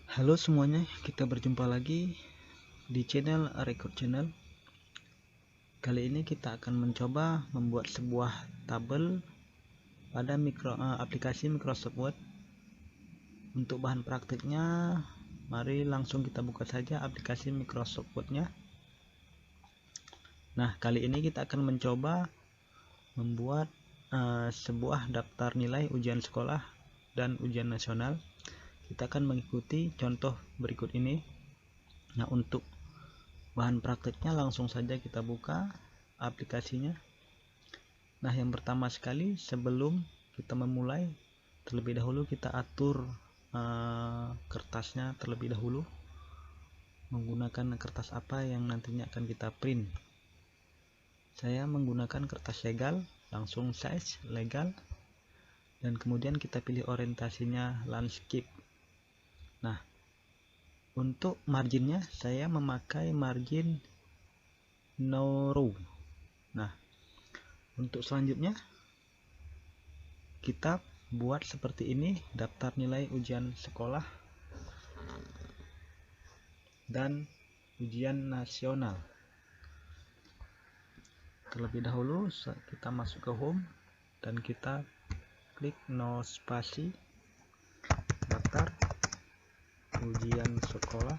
Halo semuanya, kita berjumpa lagi di channel Record Channel. Kali ini kita akan mencoba membuat sebuah tabel pada aplikasi Microsoft Word. Untuk bahan praktiknya, mari langsung kita buka saja aplikasi Microsoft Word-nya. Nah, kali ini kita akan mencoba membuat sebuah daftar nilai ujian sekolah dan ujian nasional. Kita akan mengikuti contoh berikut ini. Nah, untuk bahan prakteknya langsung saja kita buka aplikasinya. Nah, yang pertama sekali sebelum kita memulai, terlebih dahulu kita atur kertasnya terlebih dahulu, menggunakan kertas apa yang nantinya akan kita print. Saya menggunakan kertas legal, langsung size legal, dan kemudian kita pilih orientasinya landscape. Nah, untuk marginnya saya memakai margin no row. Nah, untuk selanjutnya kita buat seperti ini, daftar nilai ujian sekolah dan ujian nasional. Terlebih dahulu kita masuk ke home dan kita klik no spasi, daftar ujian sekolah.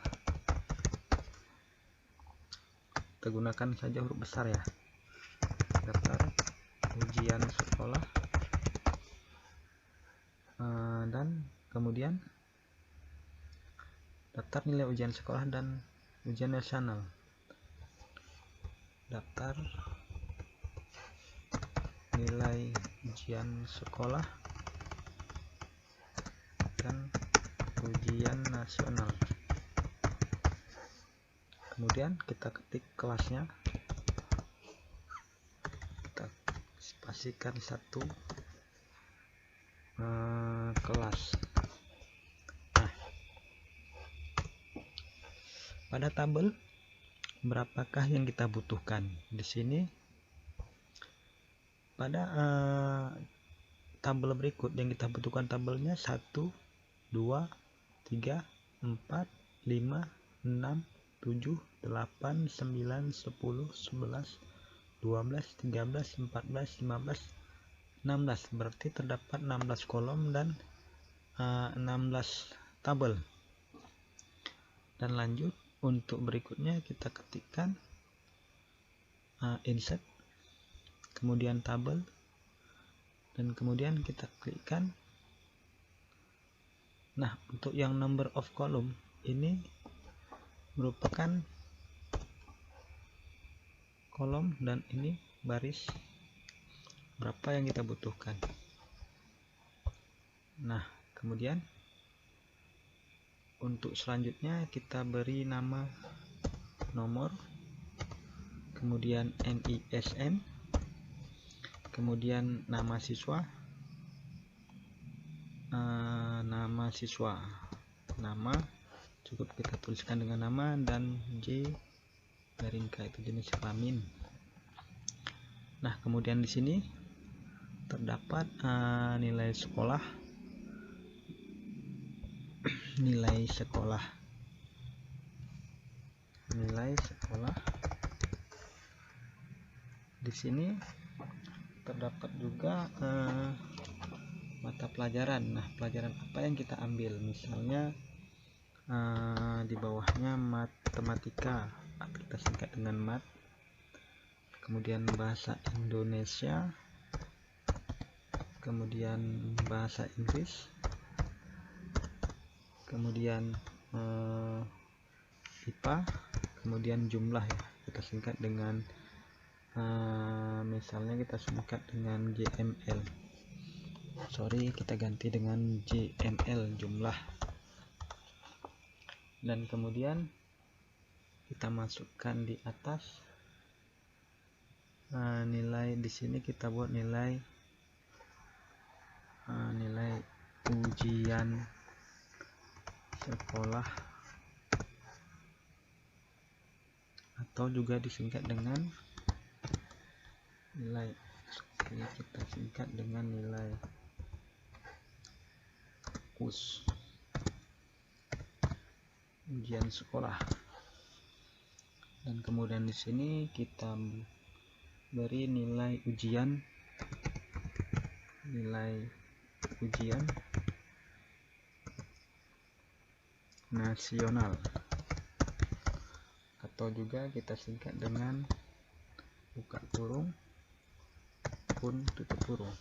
Kita gunakan saja huruf besar ya, daftar ujian sekolah, dan kemudian daftar nilai ujian sekolah dan ujian nasional, daftar nilai ujian sekolah dan ujian nasional. Kemudian kita ketik kelasnya, kita spasikan satu kelas. Nah, pada tabel berapakah yang kita butuhkan di sini? Pada tabel berikut yang kita butuhkan tabelnya 1, 2, 3, 4, 5, 6, 7, 8, 9, 10, 11, 12, 13, 14, 15, 16. Berarti terdapat 16 kolom dan 16 tabel. Dan lanjut, untuk berikutnya kita ketikkan insert, kemudian tabel, dan kemudian kita klikkan. Nah, untuk yang number of column ini merupakan kolom dan ini baris berapa yang kita butuhkan. Nah, kemudian untuk selanjutnya kita beri nama nomor, kemudian NISN, kemudian nama siswa, nama cukup kita tuliskan dengan nama, dan J garing K itu jenis kelamin. Nah, kemudian di sini terdapat nilai sekolah, nilai sekolah. Di sini terdapat juga mata pelajaran. Nah, pelajaran apa yang kita ambil? Misalnya di bawahnya matematika, kita singkat dengan mat. Kemudian bahasa Indonesia, kemudian bahasa Inggris, kemudian IPA, kemudian jumlah ya, kita singkat dengan misalnya kita singkat dengan JML. Kita ganti dengan JML, jumlah. Dan kemudian kita masukkan di atas nilai. Di sini kita buat nilai ujian sekolah, atau juga disingkat dengan nilai. Kita singkat dengan nilai US. ujian sekolah. Dan kemudian di sini kita beri nilai ujian nasional, atau juga kita singkat dengan buka kurung pun tutup kurung.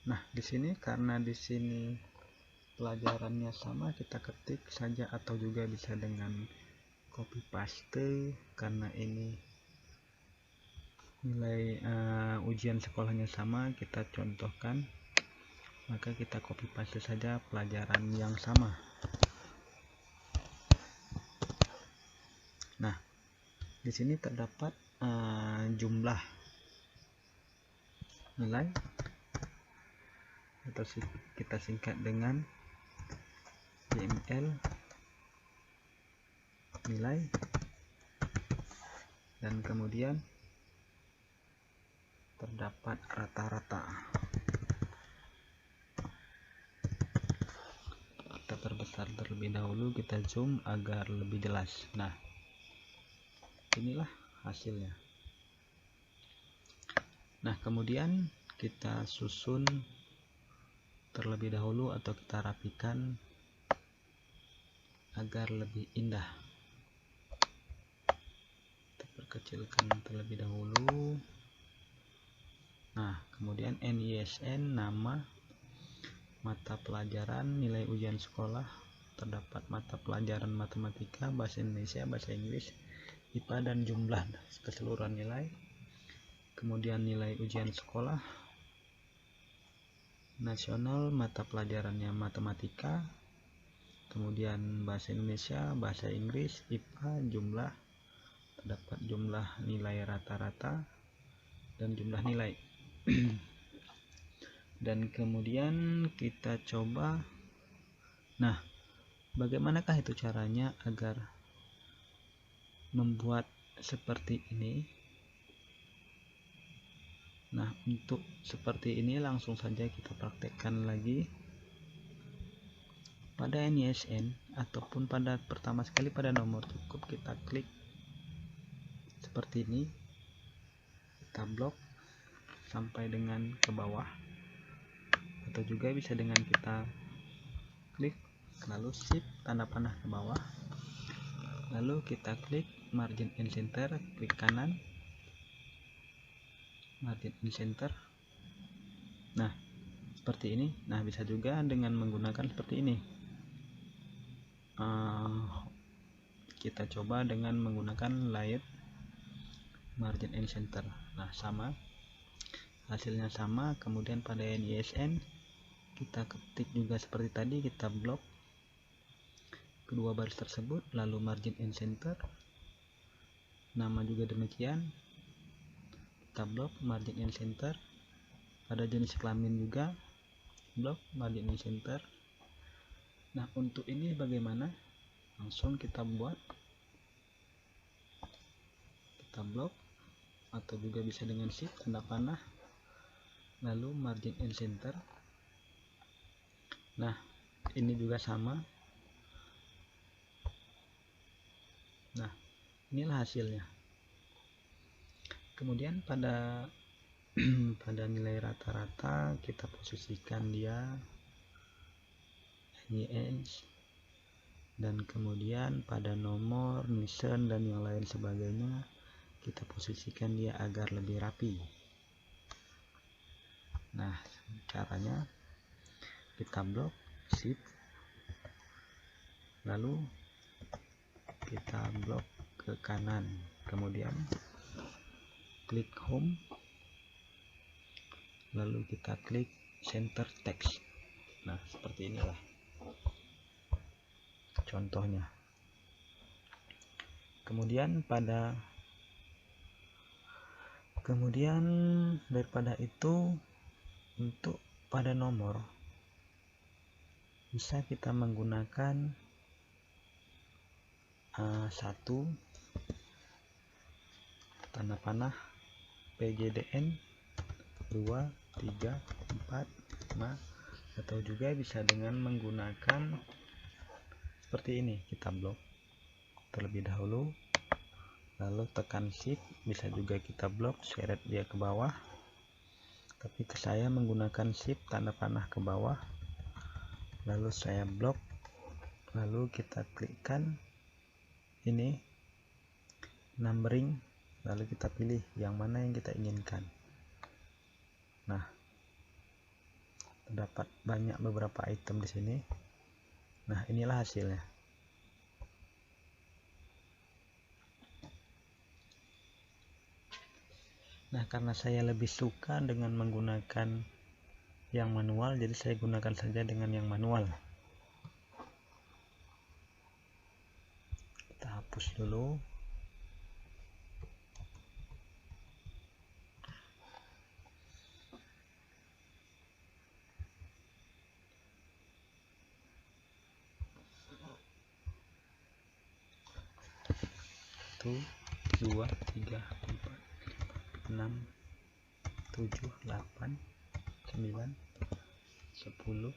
Nah, di sini karena di sini pelajarannya sama, kita ketik saja atau juga bisa dengan copy paste. Karena ini nilai ujian sekolahnya sama, kita contohkan, maka kita copy paste saja pelajaran yang sama. Nah, di sini terdapat jumlah nilai, atau kita singkat dengan JML nilai, dan kemudian terdapat rata-rata. Kita perbesar terlebih dahulu, kita zoom agar lebih jelas. Nah, inilah hasilnya. Nah, kemudian kita susun terlebih dahulu atau kita rapikan agar lebih indah. Kita perkecilkan terlebih dahulu. Nah, kemudian NISN, nama, mata pelajaran, nilai ujian sekolah, terdapat mata pelajaran matematika, bahasa Indonesia, bahasa Inggris, IPA, dan jumlah keseluruhan nilai. Kemudian nilai ujian sekolah nasional, mata pelajarannya matematika, kemudian bahasa Indonesia, bahasa Inggris, IPA, jumlah, terdapat jumlah nilai rata-rata dan jumlah nilai. Dan kemudian kita coba. Nah, bagaimanakah itu caranya agar membuat seperti ini? Nah, untuk seperti ini langsung saja kita praktekkan lagi pada NISN, ataupun pada pertama sekali pada nomor, cukup kita klik seperti ini, kita blok sampai dengan ke bawah, atau juga bisa dengan kita klik lalu shift tanda panah ke bawah, lalu kita klik margin and center, klik kanan margin and center. Nah, seperti ini. Nah, bisa juga dengan menggunakan seperti ini. Kita coba dengan menggunakan light margin and center. Nah, sama, hasilnya sama. Kemudian pada NISN kita ketik juga seperti tadi, kita blok kedua baris tersebut, lalu margin and center, nama juga demikian, kita blok margin and center. Pada jenis kelamin juga blok margin and center. Nah, untuk ini bagaimana? Langsung kita buat, kita blok, atau juga bisa dengan shift tanda panah lalu margin and center. Nah, ini juga sama. Nah, inilah hasilnya. Kemudian pada nilai rata-rata kita posisikan dia NIS, dan kemudian pada nomor, Nielsen, dan yang lain sebagainya kita posisikan dia agar lebih rapi. Nah, caranya kita blok shift, lalu kita blok ke kanan, kemudian klik home, lalu kita klik center text. Nah, seperti inilah contohnya. Kemudian daripada itu, untuk pada nomor bisa kita menggunakan 1 tanda panah PGDN, 2, 3, 4, 5, atau juga bisa dengan menggunakan seperti ini, kita blok terlebih dahulu, lalu tekan shift. Bisa juga kita blok, seret dia ke bawah, tapi saya menggunakan shift tanda panah ke bawah, lalu saya blok, lalu kita klikkan ini numbering, lalu kita pilih yang mana yang kita inginkan. Nah, terdapat banyak beberapa item di sini. Nah, inilah hasilnya. Nah, karena saya lebih suka dengan menggunakan yang manual, jadi saya gunakan saja dengan yang manual. Kita hapus dulu. Satu, 2, 3, 4, 6, 7, 8, 9, 10, 10, 11,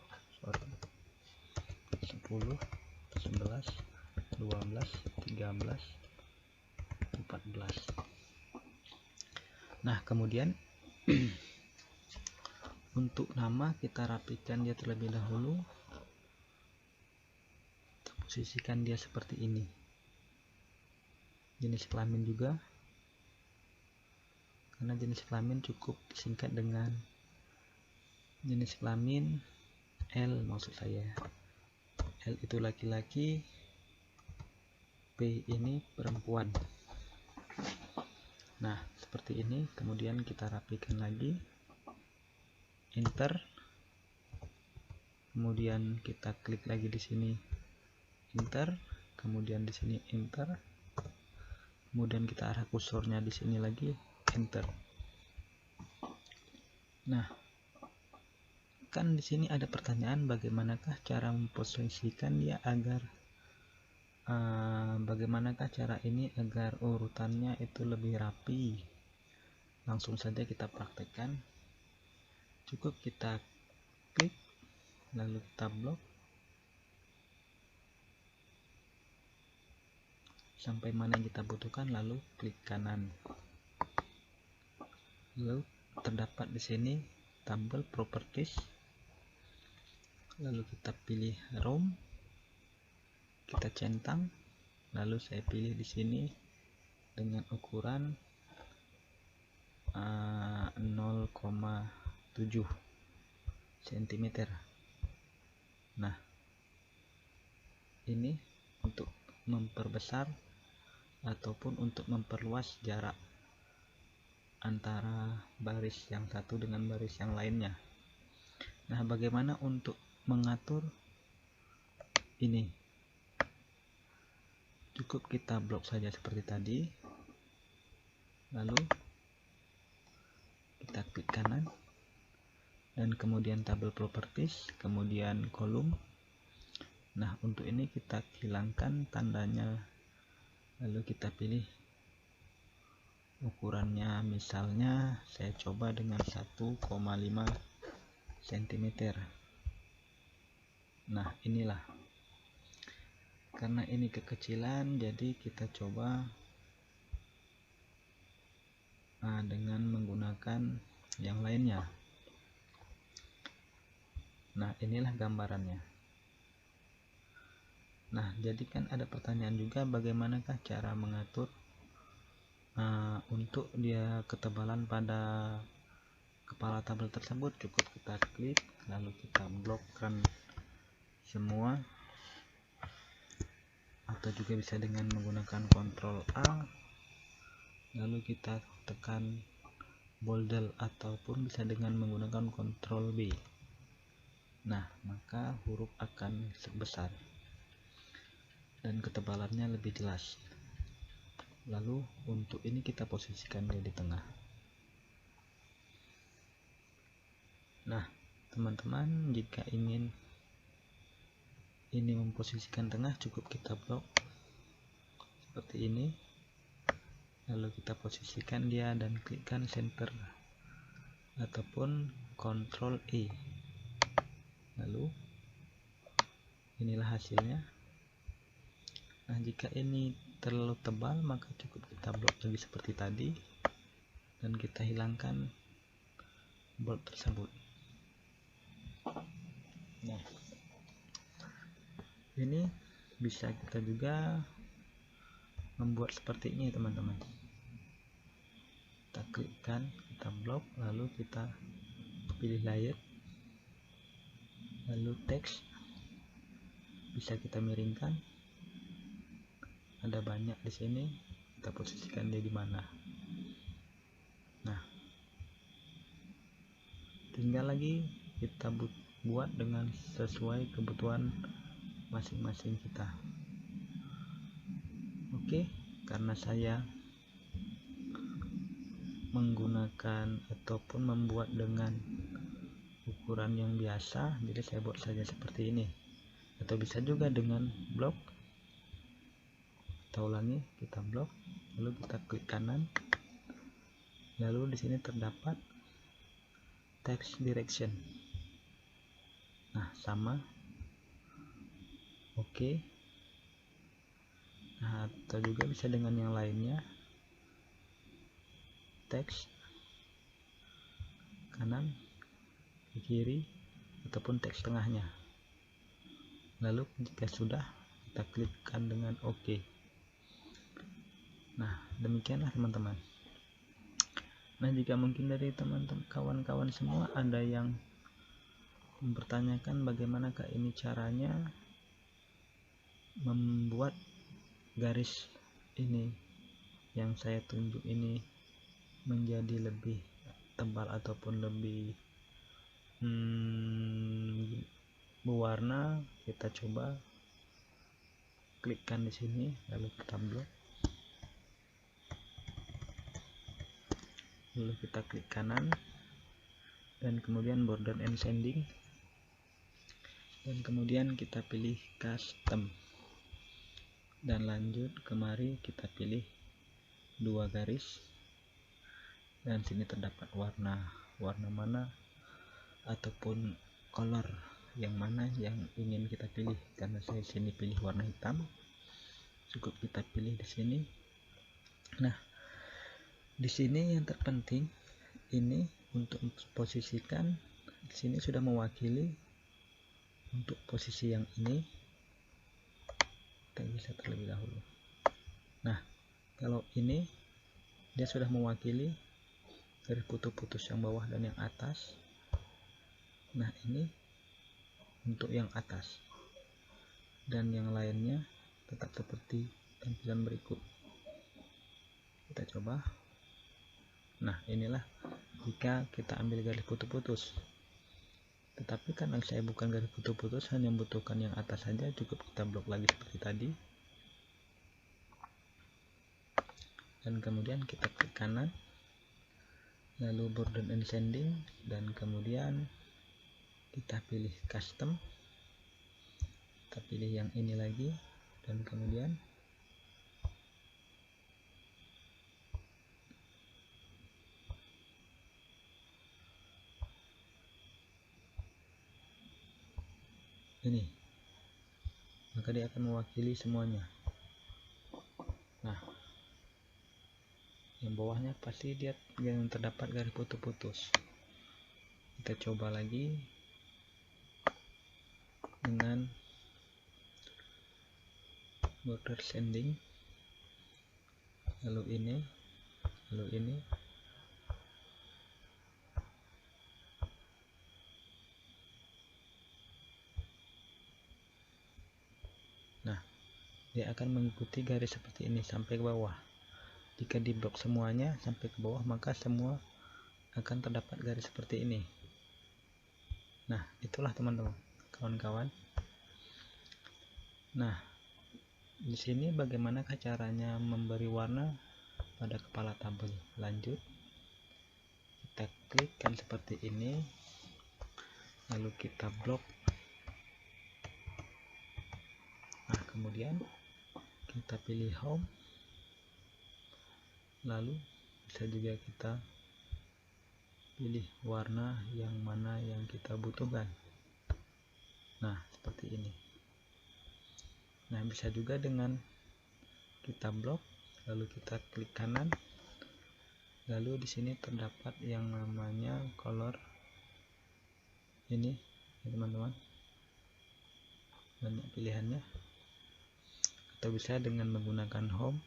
12, 13, 14. Nah, kemudian untuk nama kita rapikan dia terlebih dahulu. Kita posisikan dia seperti ini. Jenis kelamin juga, karena jenis kelamin cukup disingkat dengan jenis kelamin L, maksud saya. L itu laki-laki, P ini perempuan. Nah, seperti ini. Kemudian kita rapikan lagi, enter. Kemudian kita klik lagi di sini, enter. Kemudian di sini enter. Kemudian kita arah kursornya di sini lagi, enter. Nah, kan di sini ada pertanyaan, bagaimanakah cara memposisikan dia agar bagaimanakah cara ini agar urutannya itu lebih rapi. Langsung saja kita praktekkan. Cukup kita klik, lalu kita blok sampai mana yang kita butuhkan, lalu klik kanan. Lalu terdapat di sini tabel properties, lalu kita pilih ROM, kita centang, lalu saya pilih di sini dengan ukuran 0,7 cm. Nah, ini untuk memperbesar ataupun untuk memperluas jarak antara baris yang satu dengan baris yang lainnya. Nah, bagaimana untuk mengatur ini? Cukup kita blok saja seperti tadi, lalu kita klik kanan dan kemudian tabel properties, kemudian kolom. Nah, untuk ini kita hilangkan tandanya, lalu kita pilih ukurannya, misalnya saya coba dengan 1,5 cm. Nah, inilah, karena ini kekecilan, jadi kita coba dengan menggunakan yang lainnya. Nah, inilah gambarannya. Nah, jadi kan ada pertanyaan juga, bagaimanakah cara mengatur untuk dia ketebalan pada kepala tabel tersebut. Cukup kita klik, lalu kita blokkan semua, atau juga bisa dengan menggunakan Ctrl A, lalu kita tekan boldel, ataupun bisa dengan menggunakan Ctrl B. Nah, maka huruf akan besar dan ketebalannya lebih jelas. Lalu untuk ini kita posisikan dia di tengah. Nah, teman-teman, jika ingin ini memposisikan tengah, cukup kita blok seperti ini, lalu kita posisikan dia dan klikkan center ataupun Ctrl E. Lalu inilah hasilnya. Nah, jika ini terlalu tebal maka cukup kita blok lagi seperti tadi dan kita hilangkan bolt tersebut. Nah, ini bisa kita juga membuat seperti ini teman-teman. Kita klikkan, kita blok, lalu kita pilih layer, lalu teks bisa kita miringkan. Ada banyak di sini, kita posisikan dia di mana. Nah, tinggal lagi kita buat dengan sesuai kebutuhan masing-masing kita. Oke, karena saya menggunakan ataupun membuat dengan ukuran yang biasa, jadi saya buat saja seperti ini. Atau bisa juga dengan blok. Kita ulangi, kita blok, lalu kita klik kanan, lalu di sini terdapat text direction. Nah, sama. Oke. Nah, atau juga bisa dengan yang lainnya, teks kanan, ke kiri, ataupun teks tengahnya. Lalu jika sudah, kita klikkan dengan OK. Nah, demikianlah teman-teman. Nah, jika mungkin dari teman-teman kawan-kawan semua ada yang mempertanyakan bagaimanakah ini caranya membuat garis ini yang saya tunjuk ini menjadi lebih tebal ataupun lebih berwarna, kita coba klikkan di sini, lalu kita blok, lalu kita klik kanan dan kemudian border and shading, dan kemudian kita pilih custom dan lanjut kemari kita pilih 2 garis dan sini terdapat warna mana ataupun color yang mana yang ingin kita pilih. Karena saya sini pilih warna hitam, cukup kita pilih di sini. Nah, di sini yang terpenting ini untuk posisikan, di sini sudah mewakili untuk posisi yang ini. Kita bisa terlebih dahulu. Nah, kalau ini dia sudah mewakili dari putus-putus yang bawah dan yang atas. Nah, ini untuk yang atas, dan yang lainnya tetap seperti tampilan berikut. Kita coba. Nah, inilah jika kita ambil garis putus-putus. Tetapi karena saya bukan garis putus-putus, hanya membutuhkan yang atas saja, cukup kita blok lagi seperti tadi. Dan kemudian kita klik kanan, lalu border and shading, dan kemudian kita pilih custom, kita pilih yang ini lagi, dan kemudian ini, maka dia akan mewakili semuanya. Nah, yang bawahnya pasti dia yang terdapat garis putus-putus. Kita coba lagi dengan border shading, lalu ini, lalu ini. Nah, dia akan mengikuti garis seperti ini sampai ke bawah. Jika di blok semuanya sampai ke bawah, maka semua akan terdapat garis seperti ini. Nah, itulah teman-teman, kawan-kawan. Nah, di sini bagaimanakah caranya memberi warna pada kepala tabel? Lanjut, kita klikkan seperti ini, lalu kita blok. Nah, kemudian kita pilih home, lalu bisa juga kita pilih warna yang mana yang kita butuhkan. Nah, seperti ini. Nah, bisa juga dengan kita blok, lalu kita klik kanan, lalu di sini terdapat yang namanya color ini ya teman-teman, banyak pilihannya, atau bisa dengan menggunakan home,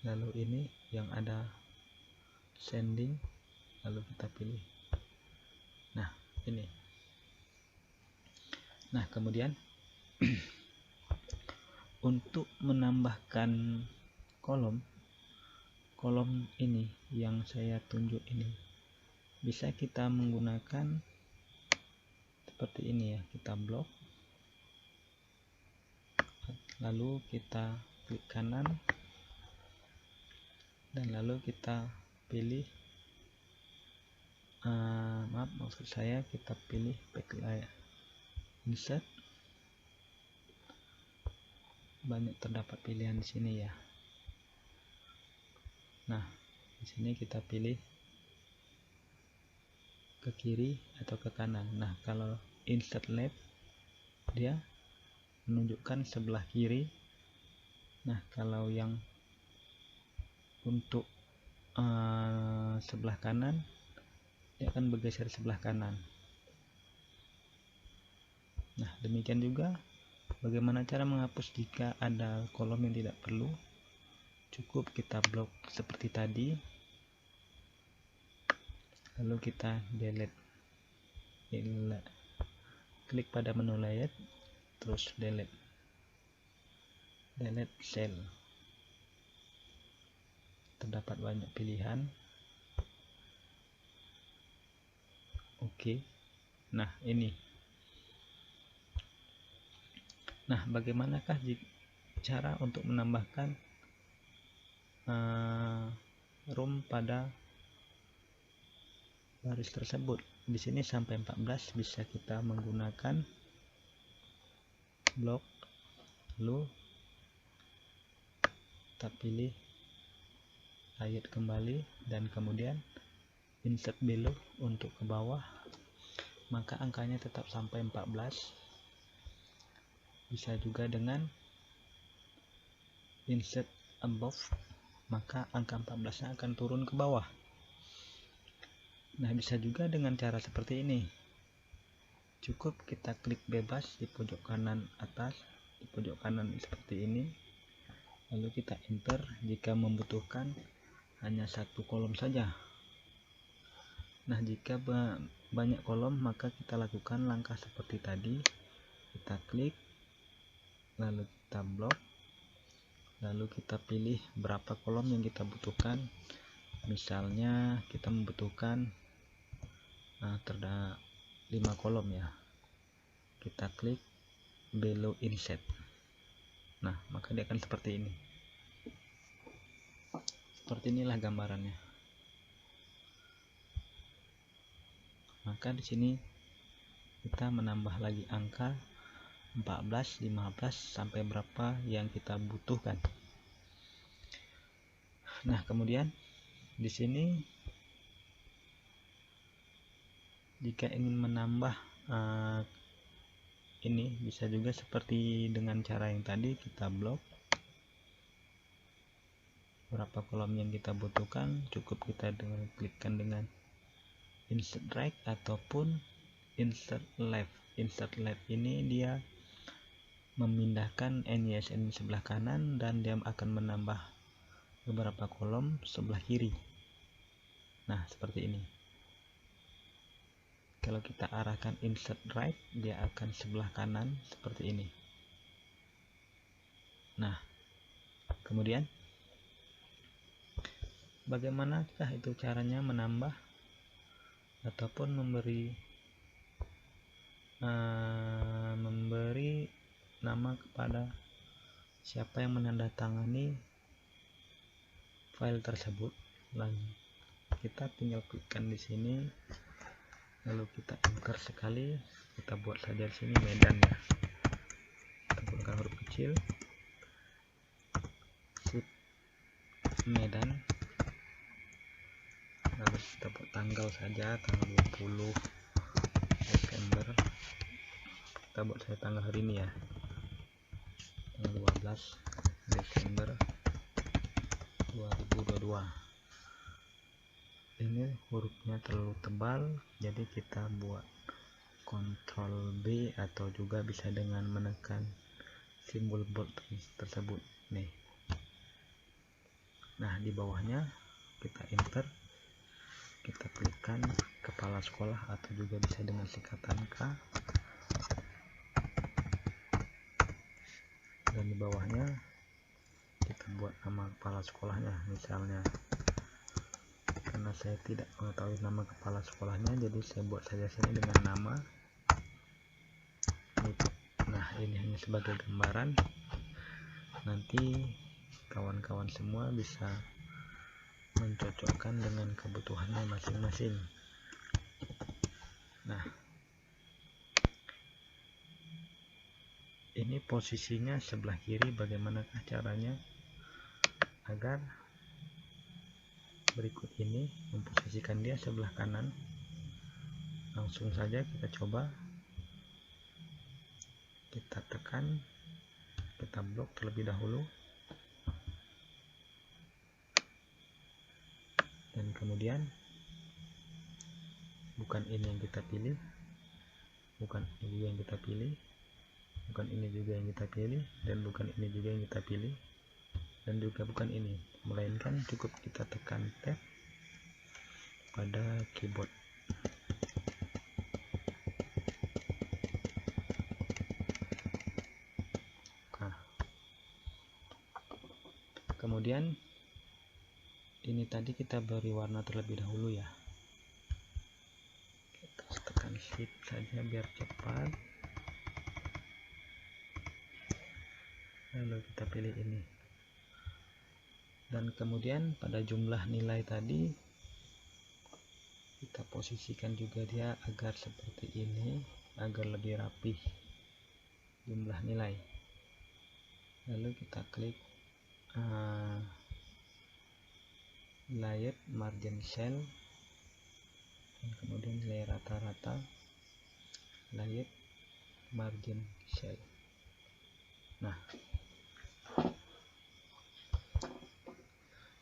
lalu ini yang ada sending, lalu kita pilih. Nah ini. Nah kemudian untuk menambahkan kolom ini yang saya tunjuk ini, bisa kita menggunakan seperti ini ya, kita blok, lalu kita klik kanan, dan lalu kita pilih maksud saya kita pilih backlight, insert, banyak terdapat pilihan di sini ya. Nah di sini kita pilih ke kiri atau ke kanan. Nah kalau insert left dia menunjukkan sebelah kiri. Nah kalau yang untuk sebelah kanan, dia akan bergeser sebelah kanan. Nah demikian juga bagaimana cara menghapus jika ada kolom yang tidak perlu. Cukup kita blok seperti tadi, lalu kita delete, klik pada menu layout, terus delete cell. Terdapat banyak pilihan. Oke. Nah ini. Nah bagaimanakah cara untuk menambahkan room pada baris tersebut? Di sini sampai 14 bisa kita menggunakan blok, lalu kita pilih layout kembali, dan kemudian insert below untuk ke bawah, maka angkanya tetap sampai 14. Bisa juga dengan insert above, maka angka 14 akan turun ke bawah. Nah bisa juga dengan cara seperti ini, cukup kita klik bebas di pojok kanan atas, di pojok kanan seperti ini, lalu kita enter jika membutuhkan hanya satu kolom saja. Nah jika banyak kolom, maka kita lakukan langkah seperti tadi, kita klik, lalu kita blok, lalu kita pilih berapa kolom yang kita butuhkan. Misalnya kita membutuhkan terdapat 5 kolom ya, kita klik below insert. Nah maka dia akan seperti ini. Seperti inilah gambarannya. Maka di sini kita menambah lagi angka 14, 15 sampai berapa yang kita butuhkan. Nah kemudian di sini jika ingin menambah ini, bisa juga seperti dengan cara yang tadi, kita blok berapa kolom yang kita butuhkan, cukup kita klikkan dengan insert right ataupun insert left. Insert left ini dia memindahkan NYSN sebelah kanan, dan dia akan menambah beberapa kolom sebelah kiri. Nah seperti ini. Kalau kita arahkan insert right, dia akan sebelah kanan seperti ini. Nah kemudian bagaimanakah itu caranya menambah ataupun memberi nama kepada siapa yang menandatangani file tersebut? Lalu kita tinggal klikkan di sini, lalu kita enter sekali, kita buat saja di sini Medan ya, kita buatkan huruf kecil, sip Medan, lalu kita buat tanggal saja, tanggal 20 Desember, kita buat saya tanggal hari ini ya, tanggal 12 Desember 2022. Ini hurufnya terlalu tebal, jadi kita buat Ctrl B atau juga bisa dengan menekan simbol bold tersebut nih. Nah, di bawahnya kita enter, kita klikkan kepala sekolah atau juga bisa dengan singkatan K, dan di bawahnya kita buat nama kepala sekolahnya. Misalnya, karena saya tidak mengetahui nama kepala sekolahnya, jadi saya buat saja sini dengan nama. Nah, ini hanya sebagai gambaran, nanti kawan-kawan semua bisa mencocokkan dengan kebutuhannya masing-masing. Nah, ini posisinya sebelah kiri. Bagaimanakah caranya agar berikut ini memposisikan dia sebelah kanan? Langsung saja kita coba, kita tekan, kita blok terlebih dahulu, dan kemudian bukan ini yang kita pilih, bukan ini yang kita pilih, bukan ini juga yang kita pilih, dan bukan ini juga yang kita pilih, dan juga bukan ini, melainkan cukup kita tekan tab pada keyboard. Nah, kemudian ini tadi kita beri warna terlebih dahulu ya. Kita tekan shift saja biar cepat, lalu kita pilih ini, dan kemudian pada jumlah nilai tadi kita posisikan juga dia agar seperti ini, agar lebih rapih jumlah nilai. Lalu kita klik layer margin cell, dan kemudian nilai rata-rata, layer margin cell. Nah,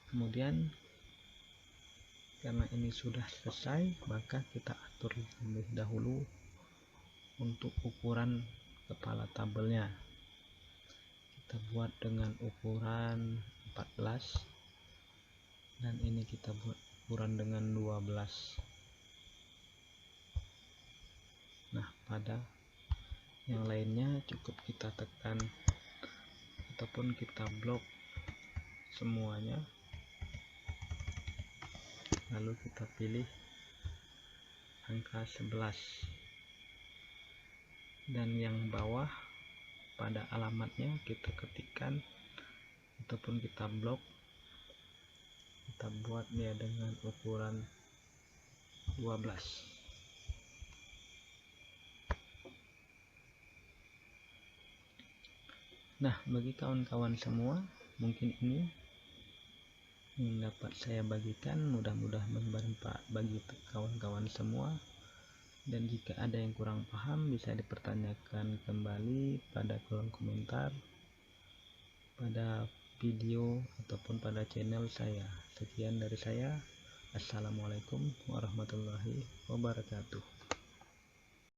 kemudian karena ini sudah selesai, maka kita atur lebih dahulu untuk ukuran kepala tabelnya. Kita buat dengan ukuran 14, dan ini kita buat ukuran dengan 12. Nah, pada yang lainnya cukup kita tekan ataupun kita blok semuanya, lalu kita pilih angka 11, dan yang bawah pada alamatnya kita ketikkan ataupun kita blok, kita buat dia dengan ukuran 12. Nah, bagi kawan-kawan semua, mungkin ini yang dapat saya bagikan, mudah-mudahan bermanfaat bagi kawan-kawan semua. Dan jika ada yang kurang paham, bisa dipertanyakan kembali pada kolom komentar, pada video ataupun pada channel saya. Sekian dari saya. Assalamualaikum warahmatullahi wabarakatuh.